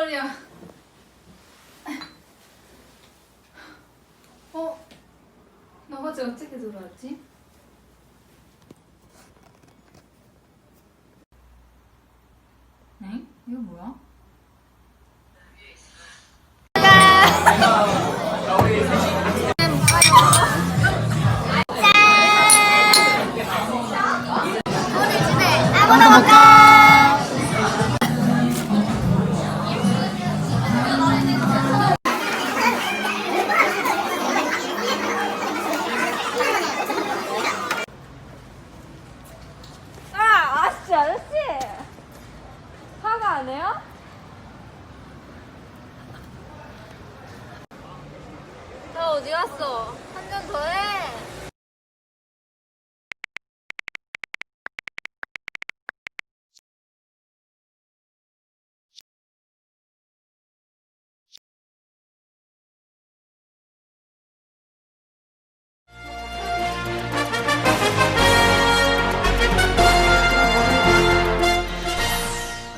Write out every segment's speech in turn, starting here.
떨려. 나 어제 어떻게 들어왔지? 엥? 이거 뭐야? 아무나 먹자. 아저씨! 화가 안 해요? 나 어디 갔어? 한 잔 더 해!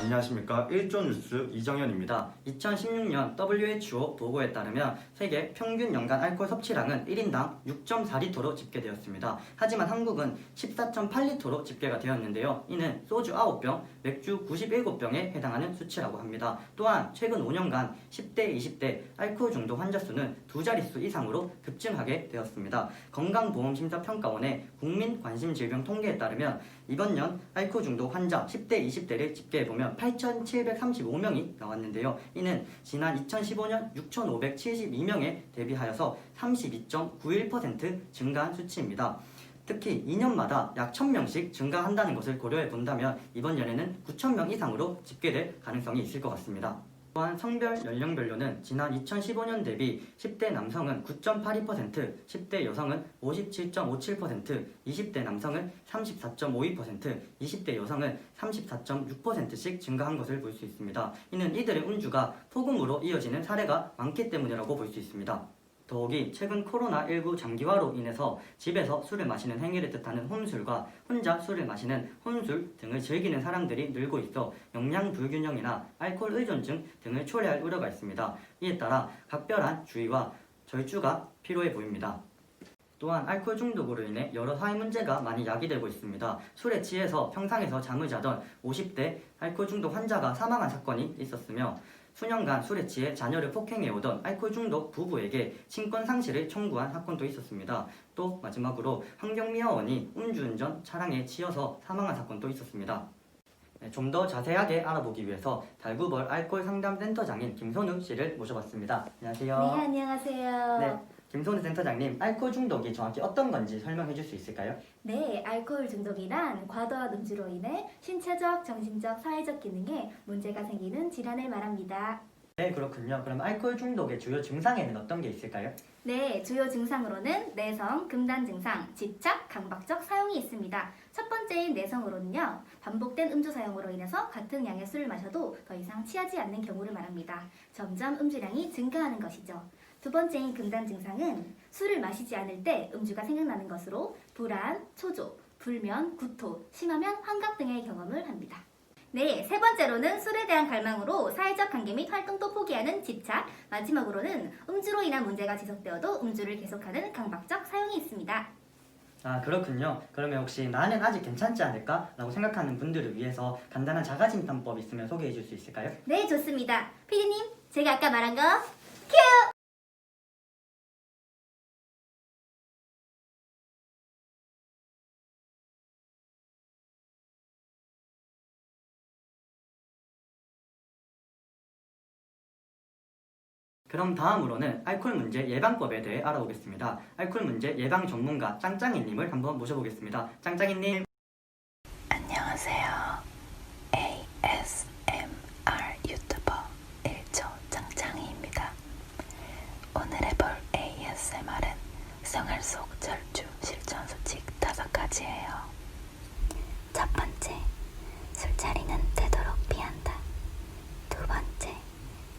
안녕하십니까. 1조 뉴스 이정현입니다. 2016년 WHO 보고에 따르면 세계 평균 연간 알코올 섭취량은 1인당 6.4리터로 집계되었습니다. 하지만 한국은 14.8리터로 집계가 되었는데요. 이는 소주 9병, 맥주 97병에 해당하는 수치라고 합니다. 또한 최근 5년간 10대, 20대 알코올 중독 환자 수는 두 자릿수 이상으로 급증하게 되었습니다. 건강보험심사평가원의 국민관심질병 통계에 따르면 이번 년 알코올 중독 환자 10대, 20대를 집계해보면 8,735명이 나왔는데요. 이는 지난 2015년 6,572명에 대비하여서 32.91% 증가한 수치입니다. 특히 2년마다 약 1,000명씩 증가한다는 것을 고려해 본다면 이번 연에는 9,000명 이상으로 집계될 가능성이 있을 것 같습니다. 또한 성별 연령별로는 지난 2015년 대비 10대 남성은 9.82%, 10대 여성은 57.57%, 20대 남성은 34.52%, 20대 여성은 34.6%씩 증가한 것을 볼 수 있습니다. 이는 이들의 음주가 폭음으로 이어지는 사례가 많기 때문이라고 볼 수 있습니다. 더욱이 최근 코로나19 장기화로 인해서 집에서 술을 마시는 행위를 뜻하는 홈술과 혼자 술을 마시는 혼술 등을 즐기는 사람들이 늘고 있어 영양 불균형이나 알코올 의존증 등을 초래할 우려가 있습니다. 이에 따라 각별한 주의와 절주가 필요해 보입니다. 또한 알코올 중독으로 인해 여러 사회 문제가 많이 야기되고 있습니다. 술에 취해서 평상에서 잠을 자던 50대 알코올 중독 환자가 사망한 사건이 있었으며 수년간 술에 취해 자녀를 폭행해오던 알코올 중독 부부에게 친권 상실을 청구한 사건도 있었습니다. 또 마지막으로 환경미화원이 음주운전 차량에 치여서 사망한 사건도 있었습니다. 좀 더 자세하게 알아보기 위해서 달구벌 알코올 상담센터장인 김선우 씨를 모셔봤습니다. 안녕하세요. 네, 안녕하세요. 네, 김선우 센터장님, 알코올 중독이 정확히 어떤 건지 설명해 줄 수 있을까요? 네, 알코올 중독이란 과도한 음주로 인해 신체적, 정신적, 사회적 기능에 문제가 생기는 질환을 말합니다. 네, 그렇군요. 그럼 알코올 중독의 주요 증상에는 어떤 게 있을까요? 네, 주요 증상으로는 내성, 금단 증상, 집착, 강박적 사용이 있습니다. 첫 번째인 내성으로는요, 반복된 음주 사용으로 인해서 같은 양의 술을 마셔도 더 이상 취하지 않는 경우를 말합니다. 점점 음주량이 증가하는 것이죠. 두 번째인 금단 증상은 술을 마시지 않을 때 음주가 생각나는 것으로 불안, 초조, 불면, 구토, 심하면 환각 등의 경험을 합니다. 네, 세 번째로는 술에 대한 갈망으로 사회적 관계 및 활동도 포기하는 집착, 마지막으로는 음주로 인한 문제가 지속되어도 음주를 계속하는 강박적 사용이 있습니다. 아, 그렇군요. 그러면 혹시 나는 아직 괜찮지 않을까? 라고 생각하는 분들을 위해서 간단한 자가진단법 있으면 소개해 줄 수 있을까요? 네, 좋습니다. 피디님, 제가 아까 말한 거 큐! 그럼 다음으로는 알코올 문제 예방법에 대해 알아보겠습니다. 알코올 문제 예방 전문가 짱짱이님을 한번 모셔보겠습니다. 짱짱이님. 안녕하세요. ASMR 유튜버 1조 짱짱이입니다. 오늘 해볼 ASMR은 생활 속 절주 실천 수칙 5가지예요. 첫 번째, 술자리는 되도록 피한다. 두 번째,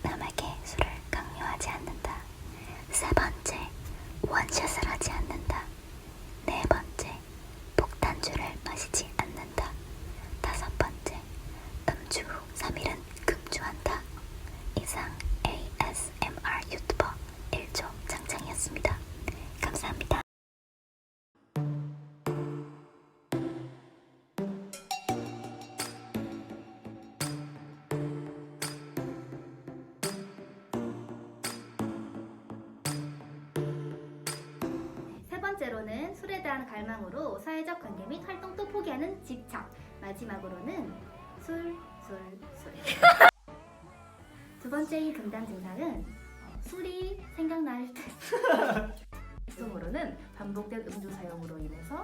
남에게 술을 강요하지 않는다. 세 번째, 원샷을 하지 않는다. 네 번째, 폭탄주를 마시지 않는다. 다섯 번째, 음주 후 3일은 금주한다. 이제 대한 갈망으로 사회적 관계 및 활동도 포기하는 집착. 마지막으로는 술. 두 번째인 금단 증상은 술이 생각날 때. 으로는 반복된 음주 사용으로 인해서